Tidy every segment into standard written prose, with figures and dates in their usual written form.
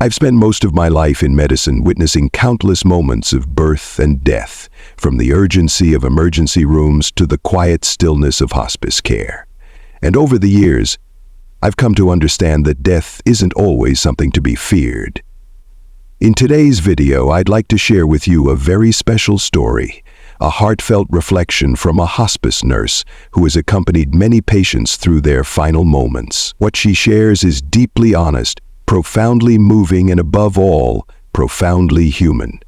I've spent most of my life in medicine witnessing countless moments of birth and death, from the urgency of emergency rooms to the quiet stillness of hospice care. And over the years, I've come to understand that death isn't always something to be feared. In today's video, I'd like to share with you a very special story, a heartfelt reflection from a hospice nurse who has accompanied many patients through their final moments. What she shares is deeply honest, profoundly moving, and above all, profoundly human.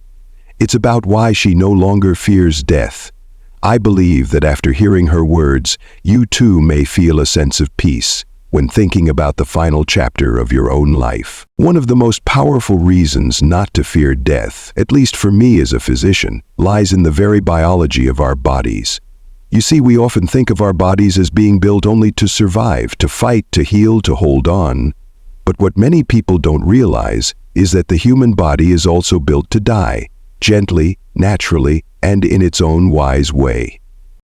It's about why she no longer fears death. I believe that after hearing her words, you too may feel a sense of peace when thinking about the final chapter of your own life. One of the most powerful reasons not to fear death, at least for me as a physician, lies in the very biology of our bodies. You see, we often think of our bodies as being built only to survive, to fight, to heal, to hold on. But what many people don't realize is that the human body is also built to die, gently, naturally, and in its own wise way.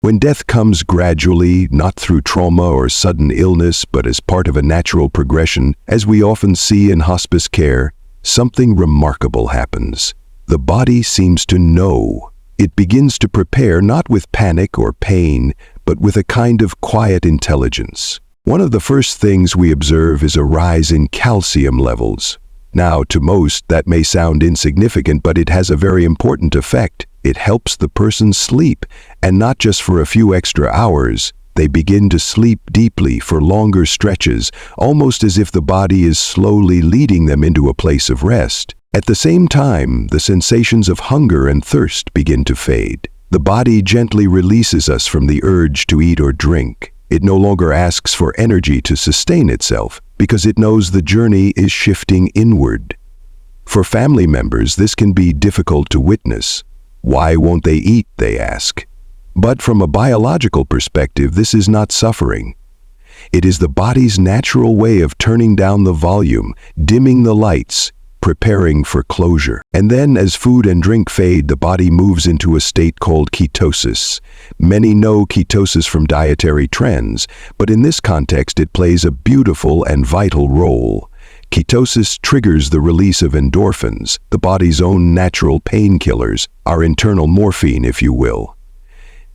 When death comes gradually, not through trauma or sudden illness, but as part of a natural progression, as we often see in hospice care, something remarkable happens. The body seems to know. It begins to prepare not with panic or pain, but with a kind of quiet intelligence. One of the first things we observe is a rise in calcium levels. Now, to most, that may sound insignificant, but it has a very important effect. It helps the person sleep, and not just for a few extra hours. They begin to sleep deeply for longer stretches, almost as if the body is slowly leading them into a place of rest. At the same time, the sensations of hunger and thirst begin to fade. The body gently releases us from the urge to eat or drink. It no longer asks for energy to sustain itself, because it knows the journey is shifting inward. For family members, this can be difficult to witness. Why won't they eat, they ask. But from a biological perspective, this is not suffering. It is the body's natural way of turning down the volume, dimming the lights, preparing for closure. And then, as food and drink fade, the body moves into a state called ketosis. Many know ketosis from dietary trends, but in this context it plays a beautiful and vital role. Ketosis triggers the release of endorphins, the body's own natural painkillers, our internal morphine, if you will.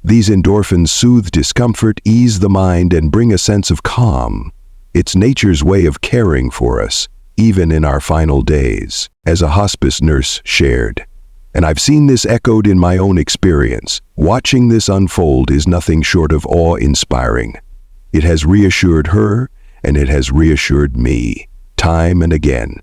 These endorphins soothe discomfort, ease the mind, and bring a sense of calm. It's nature's way of caring for us, even in our final days, as a hospice nurse shared. And I've seen this echoed in my own experience. Watching this unfold is nothing short of awe-inspiring. It has reassured her, and it has reassured me, time and again.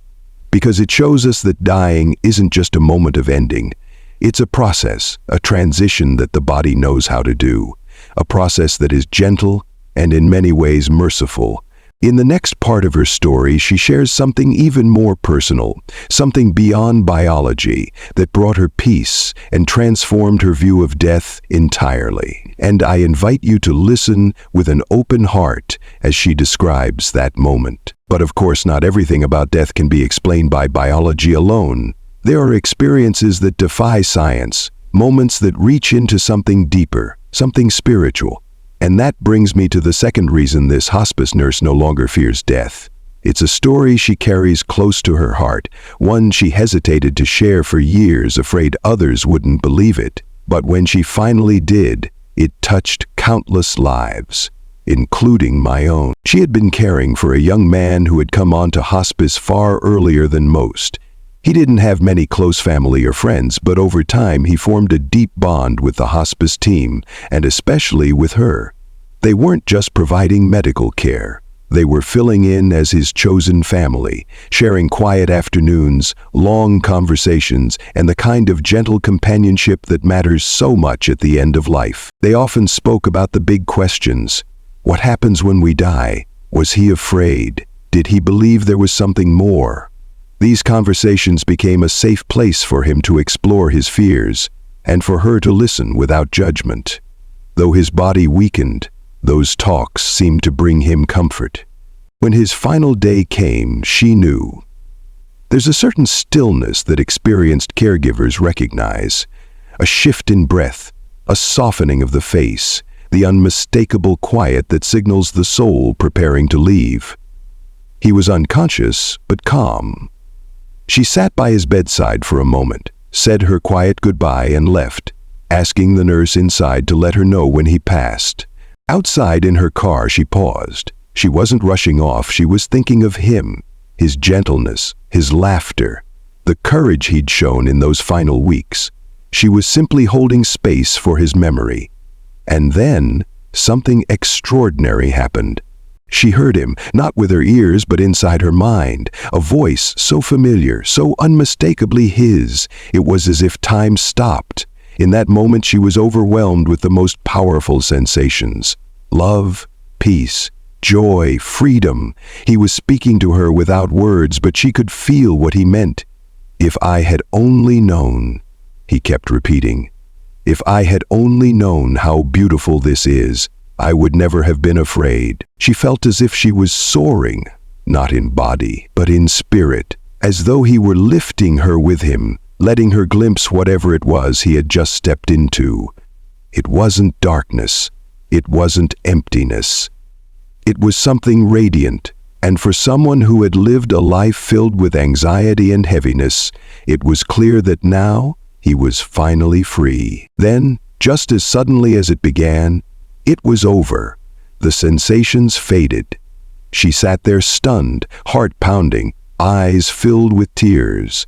Because it shows us that dying isn't just a moment of ending. It's a process, a transition that the body knows how to do. A process that is gentle and in many ways merciful. In the next part of her story, she shares something even more personal, something beyond biology that brought her peace and transformed her view of death entirely. And I invite you to listen with an open heart as she describes that moment. But of course, not everything about death can be explained by biology alone. There are experiences that defy science, moments that reach into something deeper, something spiritual. And that brings me to the second reason this hospice nurse no longer fears death. It's a story she carries close to her heart, one she hesitated to share for years, afraid others wouldn't believe it. But when she finally did, it touched countless lives, including my own. She had been caring for a young man who had come onto hospice far earlier than most. He didn't have many close family or friends, but over time he formed a deep bond with the hospice team, and especially with her. They weren't just providing medical care. They were filling in as his chosen family, sharing quiet afternoons, long conversations, and the kind of gentle companionship that matters so much at the end of life. They often spoke about the big questions. What happens when we die? Was he afraid? Did he believe there was something more? These conversations became a safe place for him to explore his fears, and for her to listen without judgment. Though his body weakened, those talks seemed to bring him comfort. When his final day came, she knew. There's a certain stillness that experienced caregivers recognize, a shift in breath, a softening of the face, the unmistakable quiet that signals the soul preparing to leave. He was unconscious, but calm. She sat by his bedside for a moment, said her quiet goodbye and left, asking the nurse inside to let her know when he passed. Outside in her car, she paused. She wasn't rushing off, she was thinking of him, his gentleness, his laughter, the courage he'd shown in those final weeks. She was simply holding space for his memory. And then, something extraordinary happened. She heard him, not with her ears but inside her mind, a voice so familiar, so unmistakably his. It was as if time stopped. In that moment she was overwhelmed with the most powerful sensations. Love, peace, joy, freedom. He was speaking to her without words, but she could feel what he meant. "If I had only known," he kept repeating. "If I had only known how beautiful this is, I would never have been afraid." She felt as if she was soaring, not in body, but in spirit, as though he were lifting her with him, letting her glimpse whatever it was he had just stepped into. It wasn't darkness. It wasn't emptiness. It was something radiant, and for someone who had lived a life filled with anxiety and heaviness, it was clear that now he was finally free. Then, just as suddenly as it began, it was over. The sensations faded. She sat there stunned, heart pounding, eyes filled with tears.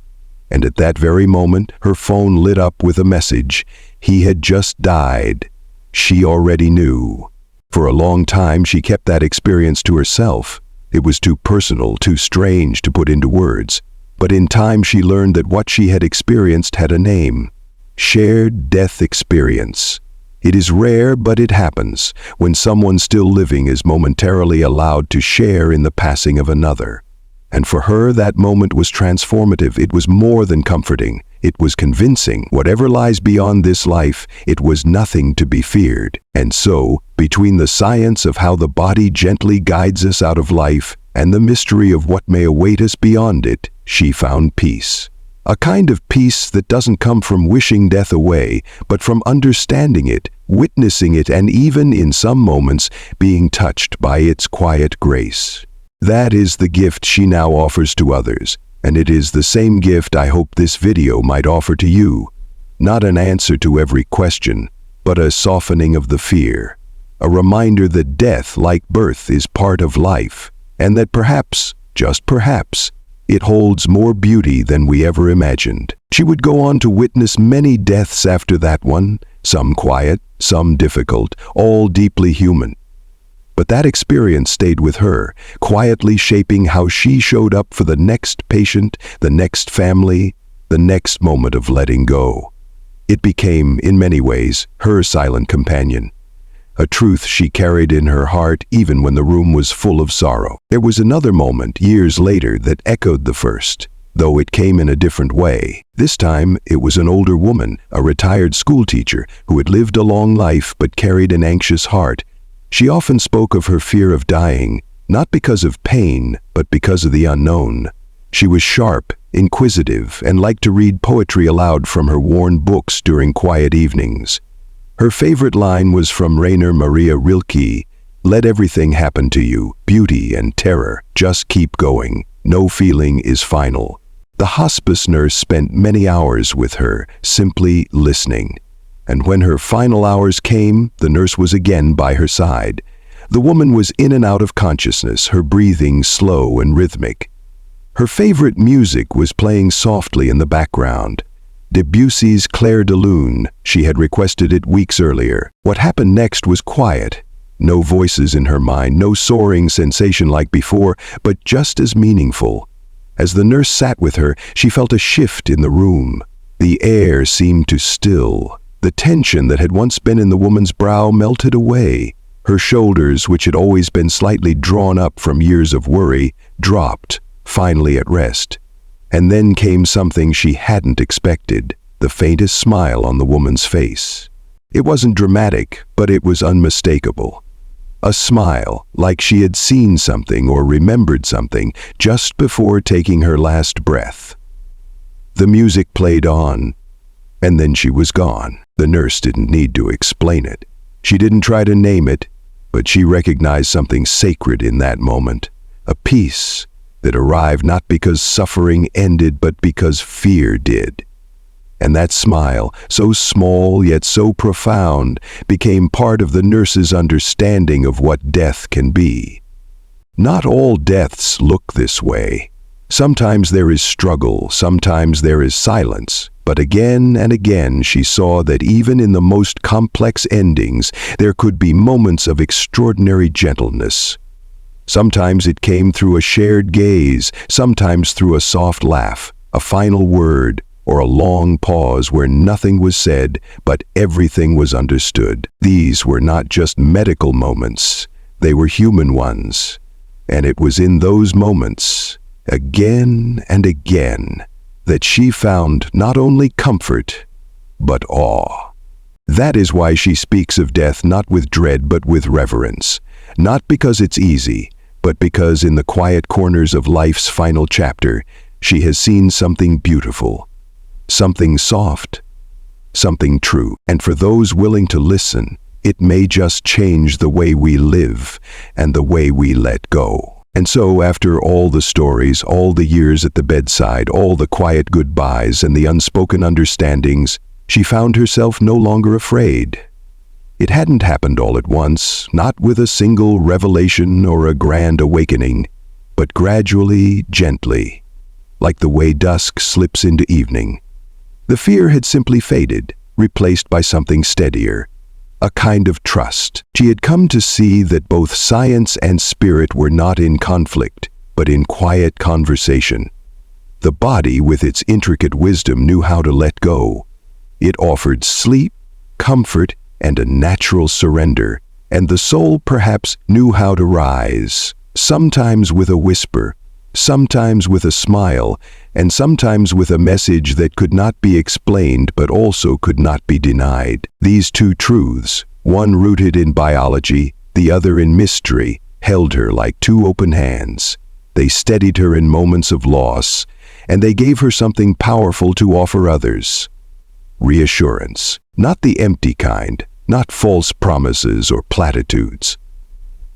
And at that very moment, her phone lit up with a message. He had just died. She already knew. For a long time, she kept that experience to herself. It was too personal, too strange to put into words. But in time, she learned that what she had experienced had a name. Shared death experience. It is rare, but it happens, when someone still living is momentarily allowed to share in the passing of another. And for her, that moment was transformative. It was more than comforting. It was convincing. Whatever lies beyond this life, it was nothing to be feared. And so, between the science of how the body gently guides us out of life and the mystery of what may await us beyond it, she found peace. A kind of peace that doesn't come from wishing death away, but from understanding it, witnessing it, and even, in some moments, being touched by its quiet grace. That is the gift she now offers to others, and it is the same gift I hope this video might offer to you. Not an answer to every question, but a softening of the fear. A reminder that death, like birth, is part of life, and that perhaps, just perhaps, it holds more beauty than we ever imagined. She would go on to witness many deaths after that one, some quiet, some difficult, all deeply human. But that experience stayed with her, quietly shaping how she showed up for the next patient, the next family, the next moment of letting go. It became, in many ways, her silent companion. A truth she carried in her heart even when the room was full of sorrow. There was another moment, years later, that echoed the first, though it came in a different way. This time, it was an older woman, a retired schoolteacher, who had lived a long life but carried an anxious heart. She often spoke of her fear of dying, not because of pain, but because of the unknown. She was sharp, inquisitive, and liked to read poetry aloud from her worn books during quiet evenings. Her favorite line was from Rainer Maria Rilke, "Let everything happen to you, beauty and terror, just keep going. No feeling is final." The hospice nurse spent many hours with her, simply listening. And when her final hours came, the nurse was again by her side. The woman was in and out of consciousness, her breathing slow and rhythmic. Her favorite music was playing softly in the background. Debussy's Clair de Lune. She had requested it weeks earlier. What happened next was quiet. No voices in her mind, no soaring sensation like before, but just as meaningful. As the nurse sat with her, she felt a shift in the room. The air seemed to still. The tension that had once been in the woman's brow melted away. Her shoulders, which had always been slightly drawn up from years of worry, dropped, finally at rest. And then came something she hadn't expected, the faintest smile on the woman's face. It wasn't dramatic, but it was unmistakable. A smile, like she had seen something or remembered something just before taking her last breath. The music played on, and then she was gone. The nurse didn't need to explain it. She didn't try to name it, but she recognized something sacred in that moment. A peace, that arrived not because suffering ended but because fear did. And that smile, so small yet so profound, became part of the nurse's understanding of what death can be. Not all deaths look this way. Sometimes there is struggle, sometimes there is silence, but again and again she saw that even in the most complex endings there could be moments of extraordinary gentleness. Sometimes it came through a shared gaze, sometimes through a soft laugh, a final word, or a long pause where nothing was said, but everything was understood. These were not just medical moments, they were human ones. And it was in those moments, again and again, that she found not only comfort, but awe. That is why she speaks of death not with dread but with reverence, not because it's easy, but because in the quiet corners of life's final chapter, she has seen something beautiful, something soft, something true. And for those willing to listen, it may just change the way we live and the way we let go. And so, after all the stories, all the years at the bedside, all the quiet goodbyes and the unspoken understandings, she found herself no longer afraid. It hadn't happened all at once, not with a single revelation or a grand awakening, but gradually, gently, like the way dusk slips into evening. The fear had simply faded, replaced by something steadier, a kind of trust. She had come to see that both science and spirit were not in conflict, but in quiet conversation. The body, with its intricate wisdom, knew how to let go. It offered sleep, comfort, and a natural surrender, and the soul perhaps knew how to rise, sometimes with a whisper, sometimes with a smile, and sometimes with a message that could not be explained but also could not be denied. These two truths, one rooted in biology, the other in mystery, held her like two open hands. They steadied her in moments of loss, and they gave her something powerful to offer others. Reassurance, not the empty kind, not false promises or platitudes,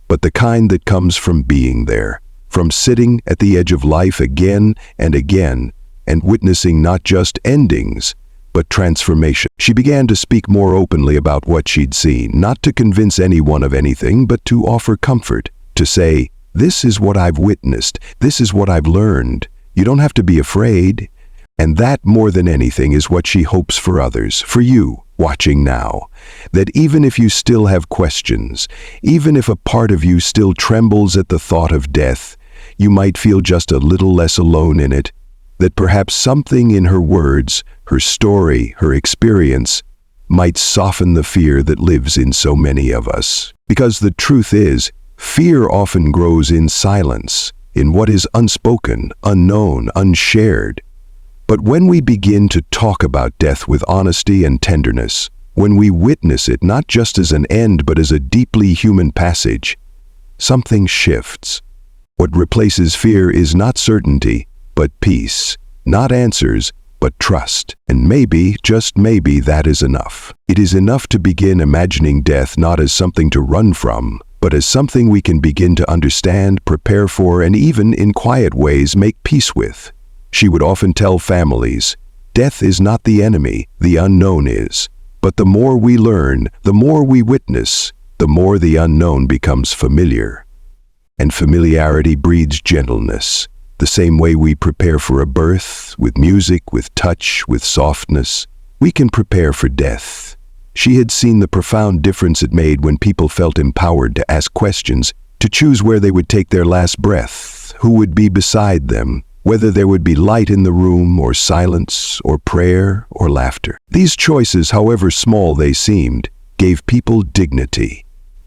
but the kind that comes from being there, from sitting at the edge of life again and again, and witnessing not just endings, but transformation. She began to speak more openly about what she'd seen, not to convince anyone of anything, but to offer comfort, to say, "This is what I've witnessed, this is what I've learned. You don't have to be afraid." And that, more than anything, is what she hopes for others, for you, watching now. That even if you still have questions, even if a part of you still trembles at the thought of death, you might feel just a little less alone in it, that perhaps something in her words, her story, her experience, might soften the fear that lives in so many of us. Because the truth is, fear often grows in silence, in what is unspoken, unknown, unshared. But when we begin to talk about death with honesty and tenderness, when we witness it not just as an end but as a deeply human passage, something shifts. What replaces fear is not certainty, but peace, not answers, but trust. And maybe, just maybe, that is enough. It is enough to begin imagining death not as something to run from, but as something we can begin to understand, prepare for, and even, in quiet ways, make peace with. She would often tell families, death is not the enemy, the unknown is. But the more we learn, the more we witness, the more the unknown becomes familiar. And familiarity breeds gentleness, the same way we prepare for a birth, with music, with touch, with softness. We can prepare for death. She had seen the profound difference it made when people felt empowered to ask questions, to choose where they would take their last breath, who would be beside them, whether there would be light in the room, or silence, or prayer, or laughter. These choices, however small they seemed, gave people dignity.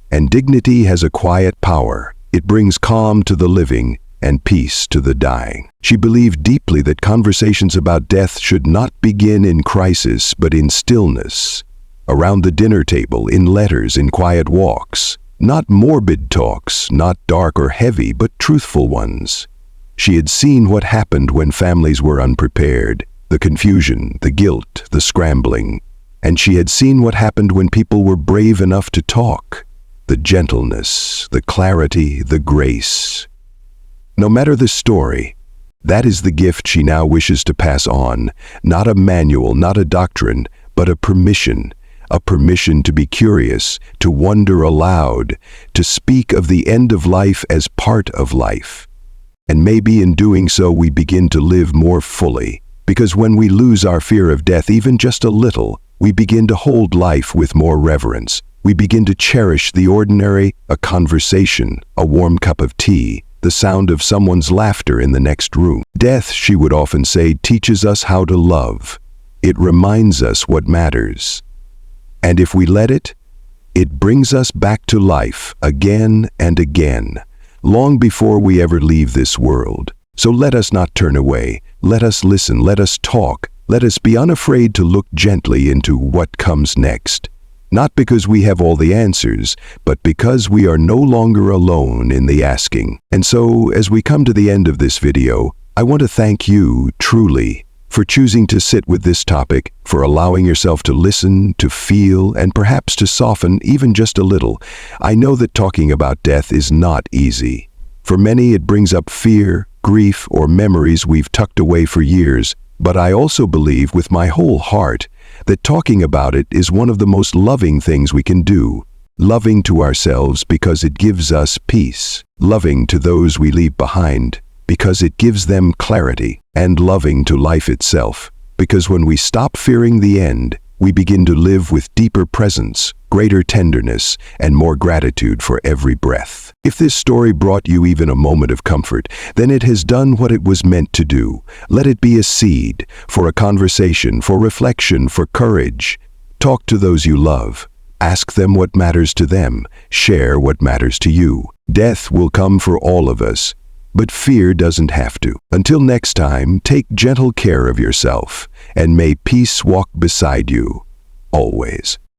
And dignity has a quiet power. It brings calm to the living and peace to the dying. She believed deeply that conversations about death should not begin in crisis, but in stillness, around the dinner table, in letters, in quiet walks. Not morbid talks, not dark or heavy, but truthful ones. She had seen what happened when families were unprepared, the confusion, the guilt, the scrambling. And she had seen what happened when people were brave enough to talk, the gentleness, the clarity, the grace. No matter the story, that is the gift she now wishes to pass on, not a manual, not a doctrine, but a permission to be curious, to wonder aloud, to speak of the end of life as part of life. And maybe in doing so we begin to live more fully, because when we lose our fear of death even just a little, we begin to hold life with more reverence. We begin to cherish the ordinary, a conversation, a warm cup of tea, the sound of someone's laughter in the next room. Death, she would often say, teaches us how to love. It reminds us what matters. And if we let it, it brings us back to life again and again, long before we ever leave this world. So let us not turn away. Let us listen. Let us talk. Let us be unafraid to look gently into what comes next. Not because we have all the answers, but because we are no longer alone in the asking. And so, as we come to the end of this video, I want to thank you, truly, for choosing to sit with this topic, for allowing yourself to listen, to feel, and perhaps to soften even just a little. I know that talking about death is not easy. For many, it brings up fear, grief, or memories we've tucked away for years. But I also believe with my whole heart that talking about it is one of the most loving things we can do. Loving to ourselves because it gives us peace. Loving to those we leave behind because it gives them clarity. And loving to life itself, because when we stop fearing the end, we begin to live with deeper presence, greater tenderness, and more gratitude for every breath. If this story brought you even a moment of comfort, then it has done what it was meant to do. Let it be a seed for a conversation, for reflection, for courage. Talk to those you love. Ask them what matters to them. Share what matters to you. Death will come for all of us, but fear doesn't have to. Until next time, take gentle care of yourself, and may peace walk beside you, always.